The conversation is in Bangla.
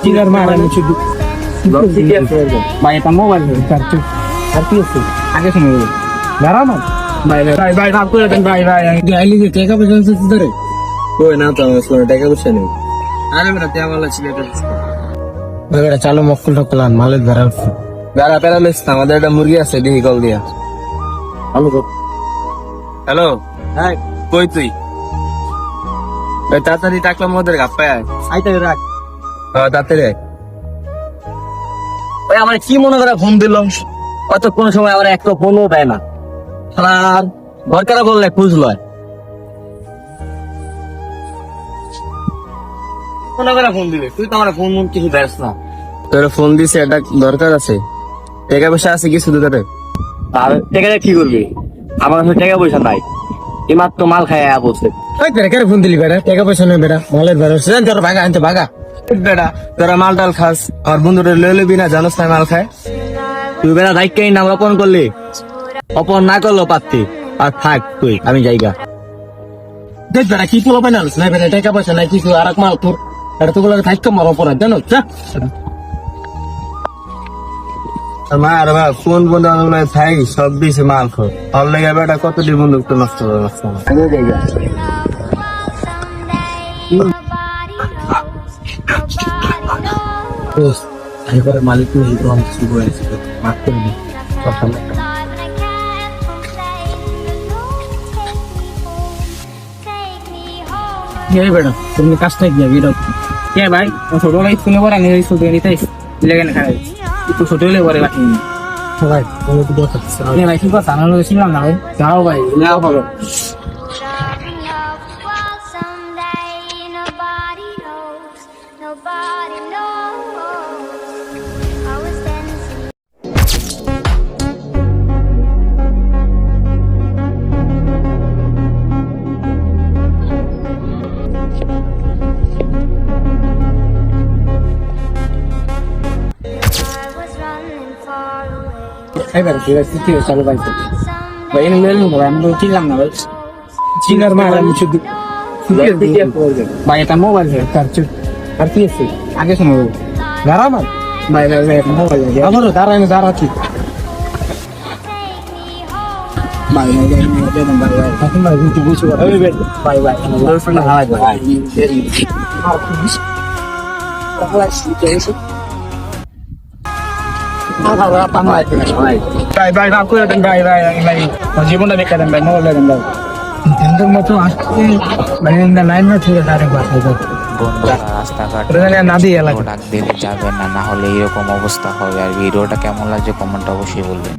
চিনার মার আমি শুধু ভাই এটা মোবাইল আর কি আছে আগে শুনে দাঁড়াও না ভাই ভাই ভাই ভাব করে দেন ভাই ভাই আইলি যে টাকা পয়সা আছে ধরে কই না তো আমার ফোনে টাকা পয়সা নেই। আরে বেটা তেমন ছিল এটা ভাই বেটা চালো মক্কল টক্কল আন মালের ধরা বেড়া প্যারালিস আমাদের একটা মুরগি আছে দেখি কল দিয়া। ভালো তো হ্যালো হ্যাঁ কই তুই ওই তাড়াতাড়ি টাকলাম ওদের গাপ্পায় আইতে রাখ তাড়াতাড়ি আয়। ওই আমার কি মনে করে ফোন দিল অত কোন সময় আমার একটা ফোনও দেয় না আর দরকার বললে খুঁজ লয় মনে করে ফোন দিবে তুই তো আমার ফোন মন কিছু দেস না তোর ফোন দিছে এটা দরকার আছে টাকা পয়সা আছে কিছু তোদের আর টাকা দিয়ে কি করবি আমার কাছে টাকা পয়সা নাই এমাত্র মাল খায় বলছে ওই বেটা কেন ফোন দিলি বেটা টাকা পয়সা নেই বেটা মালের বেটা সেদিন তোর ভাগা আনতে ভাগা বেটা তোরা মাল টাল খাস আর বন্ধুরা লয়ে লবি না জানোস না মাল খায় তুই বেটা দায়িত্বই নাম অপন করলি অপন না করলো পাত্তি আর থাক তুই আমি যাইগা দেখ বেটা কি পোলা পাইনা না বেটা টাকা পয়সা নাই কিছু আর এক মাল তোর এটা তো বলে থাকতো মার অপরাধ জানো আর ভাই ফোন বন্ধু বান্ধব থাই সব দিছে মাল খো ভালো লেগে বেটা কতটি বন্ধু তো নষ্ট করে নষ্ট মালিক শুরু হয়েছে মাফ করে দিই বেটা তুমি কাজটা গিয়ে বেরো কে ভাই ছোট ভাই শুনে পর আমি ছোট নিতে লেগে না খাই একটু ছোট হলে পরে বাকি ভাই ভাই ঠিক আছে আমি শুনলাম না ভাই যাও ভাই যাও ভালো Nobody knows. I was dancing. I was running far away. এবার ঠিক আছে ঠিক আছে চলো ভাই ভাই এনে মেলুন ভাই আমি তো চিনলাম না ভাই চিনার মার আমি শুধু ভাই এটা মোবাইল আর কি আছে আগে শুনো দাঁড়া না ভাই ভাই ভাই মোবাইল আমারও দাঁড়ায় না দাঁড়া ঠিক ভাই ভাই ভাই ভাই ভাই এখন ভাই তুই বুঝছো ভাই ভাই গার্লফ্রেন্ড হাই ভাই আর পুলিশ তাহলে শিখে এসে ভাই ভাই ভাব করে দেন ভাই ভাই ভাই জীবনটা বেকার দেন ভাই মোবাইল দেন ভাই দিনের মতো আসতে মানে লাইন না থেকে ডাইরেক্ট বাসায় যাচ্ছে বন্ধুরা রাস্তাঘাট না দিয়ে এলাকা ডাক দিলে যাবেন না, না হলে এরকম অবস্থা হবে। আর ভিডিওটা কেমন লাগছে কমেন্ট অবশ্যই বলবেন।